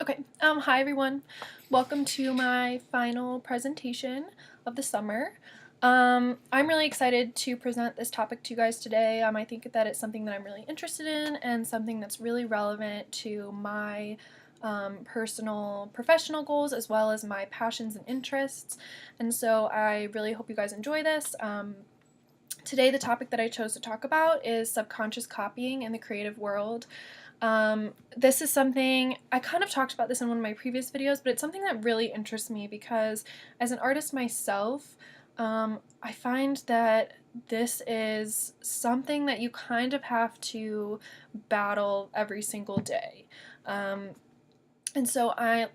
Okay, hi everyone. Welcome to my final presentation of the summer. I'm really excited to present this topic to you guys today. I think that it's something that I'm really interested in and something that's really relevant to my personal professional goals as well as my passions and interests. And so I really hope you guys enjoy this. Today the topic that I chose to talk about is subconscious copying in the creative world. This is something, I kind of talked about this in one of my previous videos, but it's something that really interests me because as an artist myself, I find that this is something that you kind of have to battle every single day. And so I'm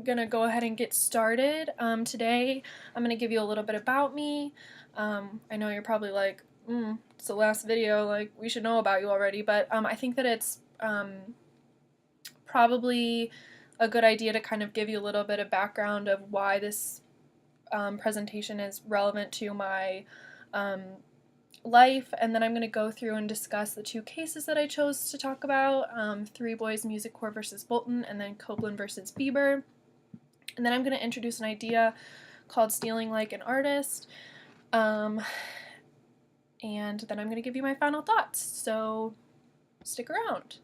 going to go ahead and get started. Today I'm going to give you a little bit about me. I know you're probably like, it's the last video, like we should know about you already, but I think that it's probably a good idea to kind of give you a little bit of background of why this presentation is relevant to my life, and then I'm going to go through and discuss the two cases that I chose to talk about, Three Boys Music Corps versus Bolton, and then Copeland versus Bieber. And then I'm going to introduce an idea called stealing like an artist, and then I'm going to give you my final thoughts, so stick around.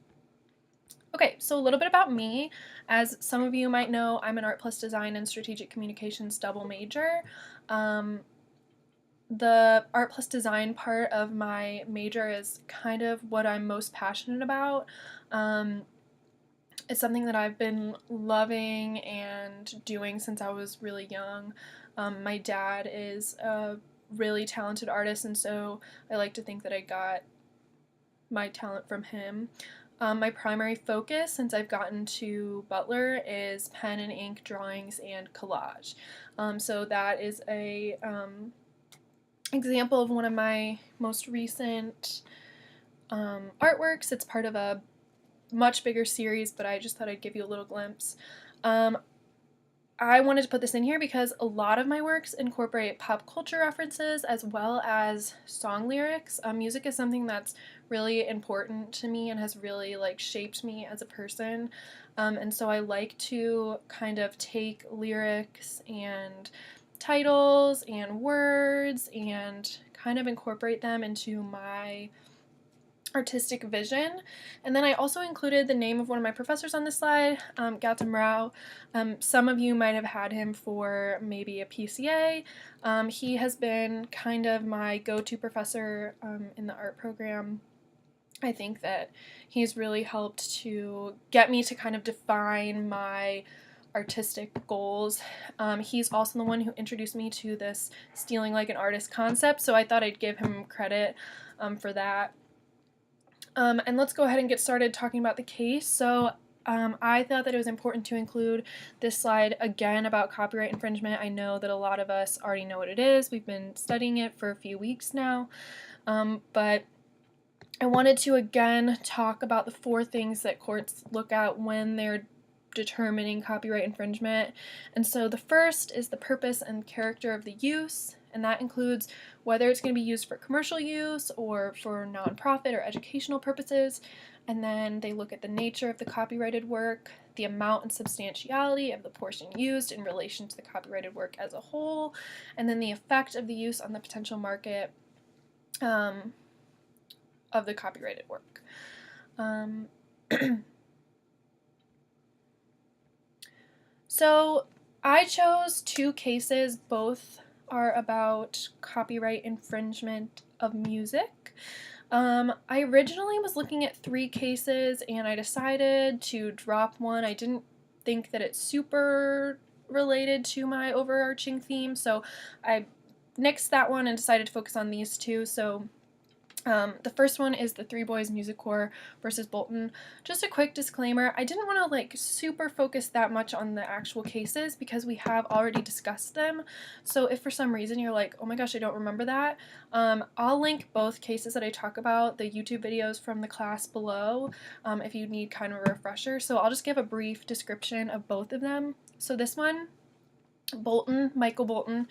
Okay, so a little bit about me. As some of you might know, I'm an Art Plus Design and Strategic Communications double major. The Art Plus Design part of my major is kind of what I'm most passionate about. It's something that I've been loving and doing since I was really young. My dad is a really talented artist, and so I like to think that I got my talent from him. My primary focus since I've gotten to Butler is pen and ink drawings and collage. So that is a example of one of my most recent artworks. It's part of a much bigger series, but I just thought I'd give you a little glimpse. I wanted to put this in here because a lot of my works incorporate pop culture references as well as song lyrics. Music is something that's really important to me and has really shaped me as a person, and so I like to kind of take lyrics and titles and words and kind of incorporate them into my artistic vision. And then I also included the name of one of my professors on this slide, Gautam Rao. Some of you might have had him for maybe a PCA. He has been kind of my go-to professor in the art program. I think that he's really helped to get me to kind of define my artistic goals. He's also the one who introduced me to this stealing like an artist concept, so I thought I'd give him credit for that. And let's go ahead and get started talking about the case. So I thought that it was important to include this slide again about copyright infringement. I know that a lot of us already know what it is. We've been studying it for a few weeks now. But I wanted to again talk about the 4 things that courts look at when they're determining copyright infringement. And so the first is the purpose and character of the use, and that includes whether it's going to be used for commercial use or for nonprofit or educational purposes. And then they look at the nature of the copyrighted work, the amount and substantiality of the portion used in relation to the copyrighted work as a whole, and then the effect of the use on the potential market of the copyrighted work. So I chose 2 cases. Both are about copyright infringement of music. I originally was looking at 3 cases and I decided to drop one. I didn't think that it's super related to my overarching theme, so I nixed that one and decided to focus on these 2. So the first one is the Three Boys Music Corps versus Bolton. Just a quick disclaimer, I didn't want to super focus that much on the actual cases because we have already discussed them. So if for some reason you're like, oh my gosh, I don't remember that, I'll link both cases that I talk about, the YouTube videos from the class below, if you need kind of a refresher. So I'll just give a brief description of both of them. So this one Bolton, Michael Bolton,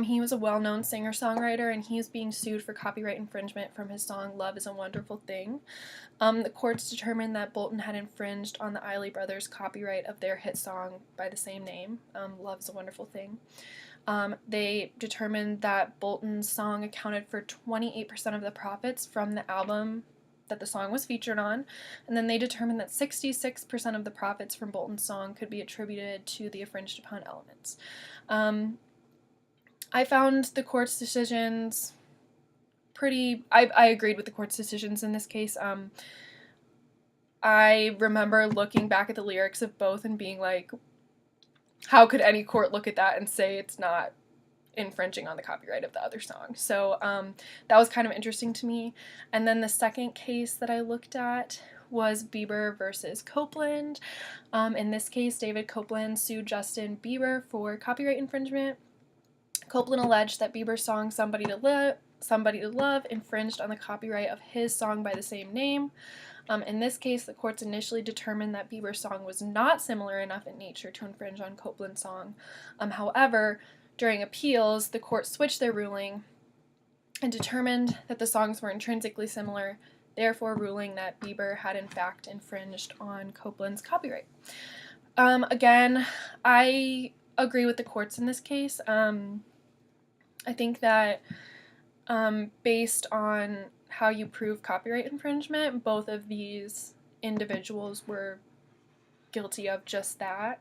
he was a well-known singer-songwriter, and he is being sued for copyright infringement from his song Love is a Wonderful Thing. The courts determined that Bolton had infringed on the Isley Brothers' copyright of their hit song by the same name, Love is a Wonderful Thing. They determined that Bolton's song accounted for 28% of the profits from the album that the song was featured on, and then they determined that 66% of the profits from Bolton's song could be attributed to the infringed upon elements. I found the court's decisions I agreed with the court's decisions in this case. I remember looking back at the lyrics of both and being like, how could any court look at that and say it's not infringing on the copyright of the other song? So that was kind of interesting to me. And then the second case that I looked at was Bieber versus Copeland. In this case, David Copeland sued Justin Bieber for copyright infringement. Copeland alleged that Bieber's song Somebody to Love infringed on the copyright of his song by the same name. In this case, the courts initially determined that Bieber's song was not similar enough in nature to infringe on Copeland's song. However, during appeals, the court switched their ruling and determined that the songs were intrinsically similar, therefore ruling that Bieber had in fact infringed on Copeland's copyright. Again, I agree with the courts in this case. I think that based on how you prove copyright infringement, both of these individuals were guilty of just that.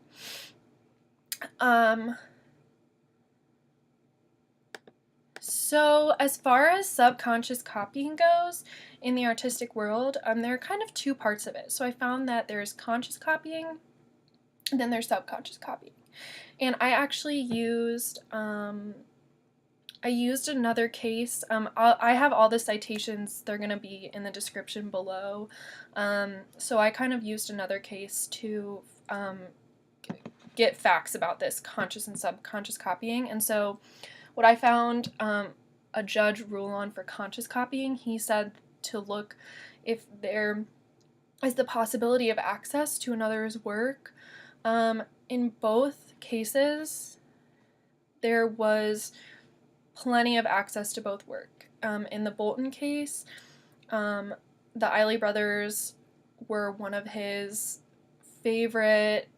So as far as subconscious copying goes in the artistic world, there are kind of two parts of it. So I found that there's conscious copying, and then there's subconscious copying. And I actually used another case. I have all the citations. They're going to be in the description below. So I kind of used another case to get facts about this conscious and subconscious copying. And so what I found a judge rule on for conscious copying, he said to look if there is the possibility of access to another's work. In both cases, there was plenty of access to both work. In the Bolton case, the Isley Brothers were one of his favorite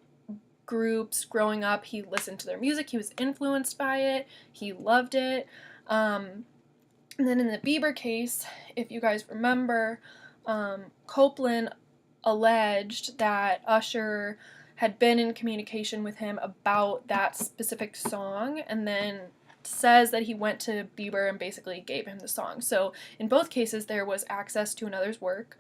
groups growing up. He listened to their music, he was influenced by it, he loved it. And then in the Bieber case, if you guys remember, Copeland alleged that Usher had been in communication with him about that specific song, and then says that he went to Bieber and basically gave him the song. So in both cases, there was access to another's work.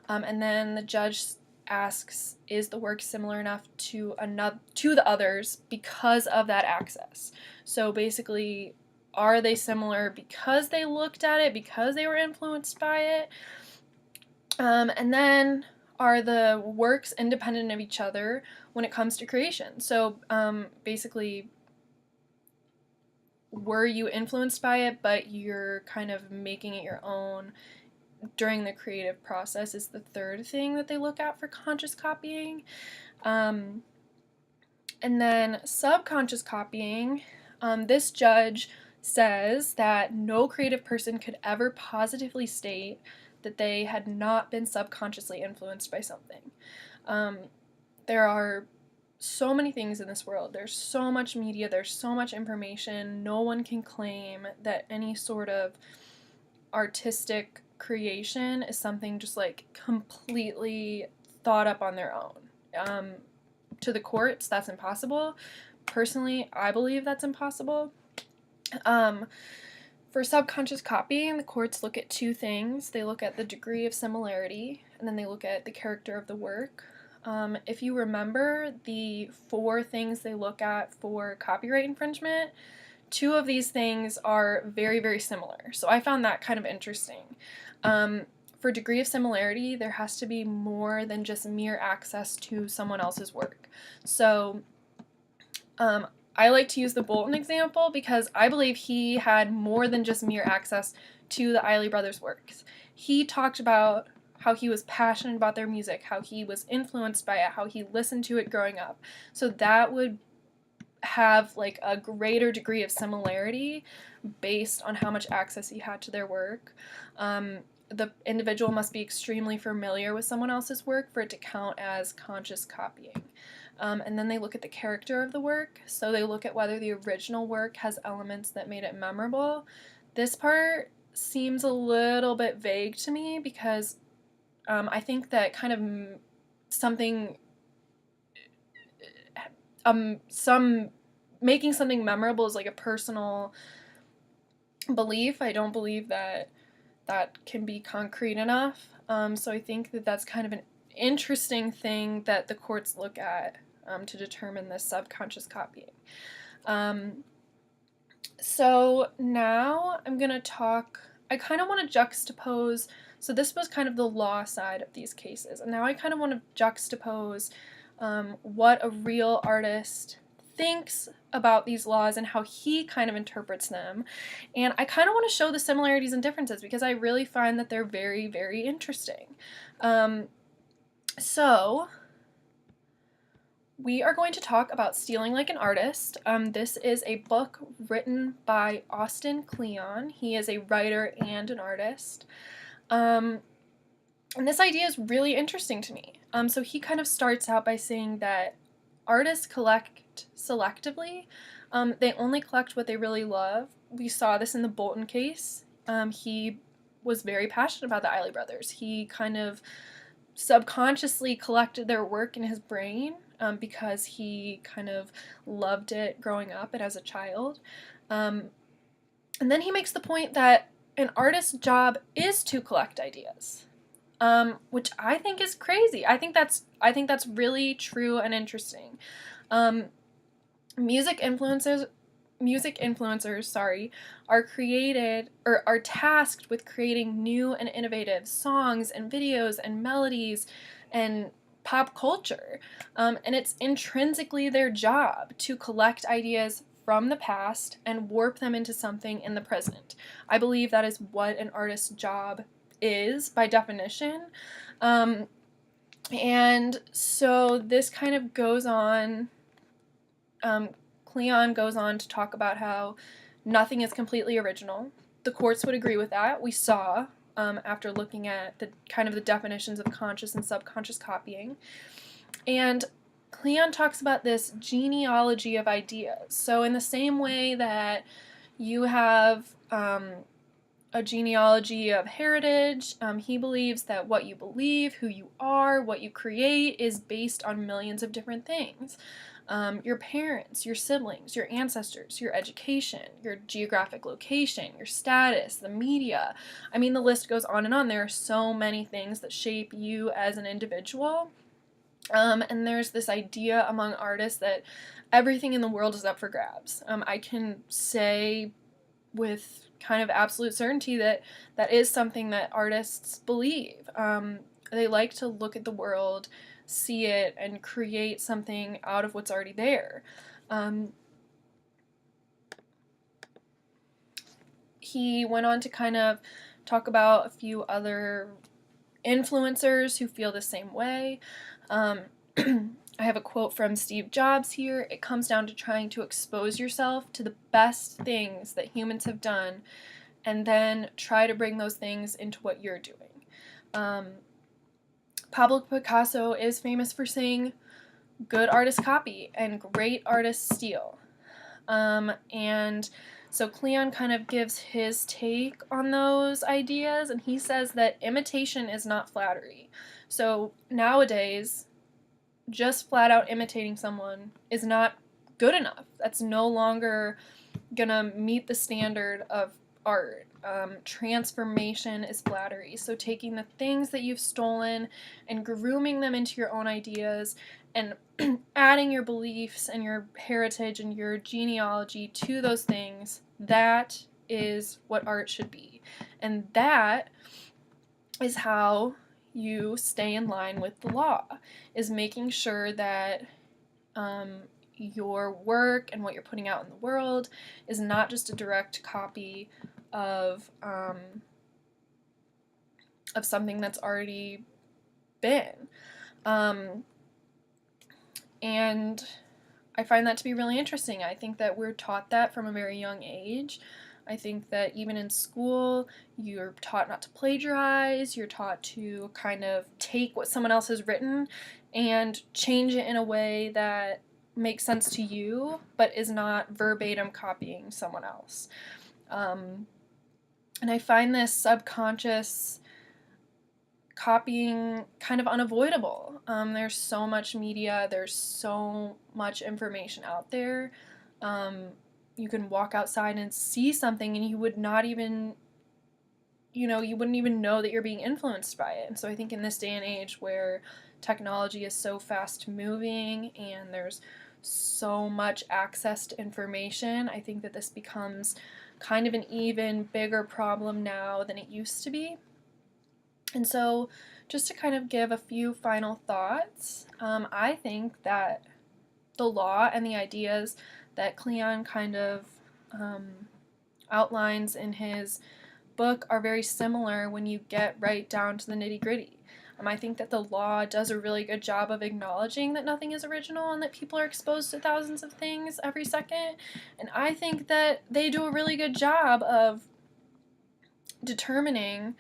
And then the judge asks, is the work similar enough to the others because of that access? So basically, are they similar because they looked at it, because they were influenced by it? And then, are the works independent of each other when it comes to creation? So basically, were you influenced by it, but you're kind of making it your own during the creative process, is the third thing that they look at for conscious copying. And then subconscious copying, this judge says that no creative person could ever positively state that they had not been subconsciously influenced by something. There are so many things in this world. There's so much media, there's so much information. No one can claim that any sort of artistic creation is something just like completely thought up on their own. To the courts, that's impossible. Personally, I believe that's impossible. For subconscious copying, the courts look at two things. They look at the degree of similarity, and then they look at the character of the work. If you remember the 4 things they look at for copyright infringement, 2 of these things are very, very similar. So I found that kind of interesting. For degree of similarity, there has to be more than just mere access to someone else's work. So I like to use the Bolton example because I believe he had more than just mere access to the Isley Brothers' works. He talked about how he was passionate about their music, how he was influenced by it, how he listened to it growing up. So that would have like a greater degree of similarity based on how much access he had to their work. The individual must be extremely familiar with someone else's work for it to count as conscious copying. And then they look at the character of the work. So they look at whether the original work has elements that made it memorable. This part seems a little bit vague to me because I think that kind of something, some making something memorable is like a personal belief. I don't believe that that can be concrete enough. So I think that that's kind of an interesting thing that the courts look at to determine this subconscious copying. So now I'm going to talk, I kind of want to juxtapose, so this was kind of the law side of these cases, and now I kind of want to juxtapose what a real artist thinks about these laws and how he kind of interprets them. And I kind of want to show the similarities and differences because I really find that they're very, very interesting. So we are going to talk about Stealing Like an Artist. This is a book written by Austin Kleon. He is a writer and an artist. And this idea is really interesting to me. So he kind of starts out by saying that artists collect selectively. They only collect what they really love. We saw this in the Bolton case. He was very passionate about the Eiley brothers. He kind of subconsciously collected their work in his brain because he kind of loved it growing up and as a child. And then he makes the point that an artist's job is to collect ideas. Which I think is crazy. I think that's really true and interesting. Music influencers, are tasked with creating new and innovative songs and videos and melodies and pop culture. And it's intrinsically their job to collect ideas from the past and warp them into something in the present. I believe that is what an artist's job is by definition. And so this kind of goes on, Kleon goes on to talk about how nothing is completely original. The courts would agree with that. We saw, after looking at the kind of the definitions of conscious and subconscious copying. And Kleon talks about this genealogy of ideas. So in the same way that you have a genealogy of heritage, he believes that what you believe, who you are, what you create is based on millions of different things. Your parents, your siblings, your ancestors, your education, your geographic location, your status, the media. I mean, the list goes on and on. There are so many things that shape you as an individual. And there's this idea among artists that everything in the world is up for grabs. I can say with kind of absolute certainty that that is something that artists believe. They like to look at the world, see it, and create something out of what's already there. He went on to kind of talk about a few other influencers who feel the same way. I have a quote from Steve Jobs here. It comes down to trying to expose yourself to the best things that humans have done and then try to bring those things into what you're doing. Pablo Picasso is famous for saying, good artists copy and great artists steal. And so Kleon kind of gives his take on those ideas, and he says that imitation is not flattery. So nowadays, just flat out imitating someone is not good enough. That's no longer gonna meet the standard of art. Transformation is flattery. So taking the things that you've stolen and grooming them into your own ideas and adding your beliefs and your heritage and your genealogy to those things, that is what art should be. And that is how you stay in line with the law, is making sure that your work and what you're putting out in the world is not just a direct copy of something that's already been. And I find that to be really interesting. I think that we're taught that from a very young age. I think that even in school, you're taught not to plagiarize, you're taught to kind of take what someone else has written and change it in a way that makes sense to you, but is not verbatim copying someone else. And I find this subconscious copying kind of unavoidable. There's so much media, there's so much information out there. You can walk outside and see something and you would not even, you wouldn't even know that you're being influenced by it. And so I think in this day and age where technology is so fast moving and there's so much access to information, I think that this becomes kind of an even bigger problem now than it used to be. And so, just to kind of give a few final thoughts, I think that the law and the ideas that Kleon kind of outlines in his book are very similar when you get right down to the nitty-gritty. I think that the law does a really good job of acknowledging that nothing is original and that people are exposed to thousands of things every second. And I think that they do a really good job of determining,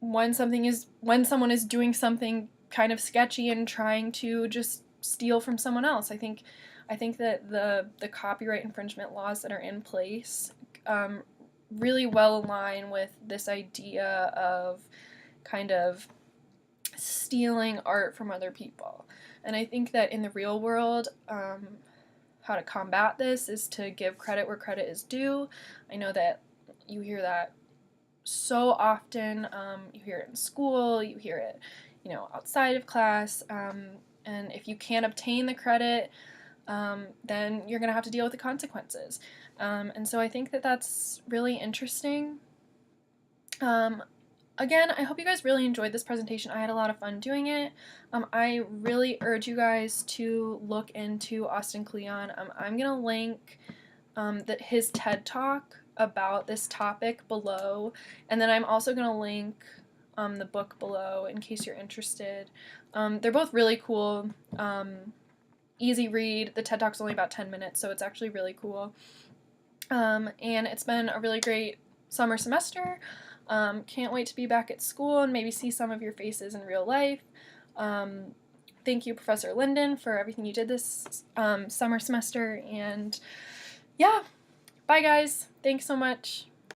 when someone is doing something kind of sketchy and trying to just steal from someone else. I think that the copyright infringement laws that are in place really well align with this idea of kind of stealing art from other people. And I think that in the real world, how to combat this is to give credit where credit is due. I know that you hear that so often. You hear it in school, you hear it, outside of class, and if you can't obtain the credit, then you're going to have to deal with the consequences. And so I think that that's really interesting. Again, I hope you guys really enjoyed this presentation. I had a lot of fun doing it. I really urge you guys to look into Austin Kleon. I'm going to link his TED Talk about this topic below, and then I'm also going to link the book below in case you're interested. They're both really cool, easy read. The TED Talk's only about 10 minutes, so it's actually really cool. And it's been a really great summer semester. Can't wait to be back at school and maybe see some of your faces in real life. Thank you, Professor Linden, for everything you did this summer semester. And yeah, bye guys. Thanks so much.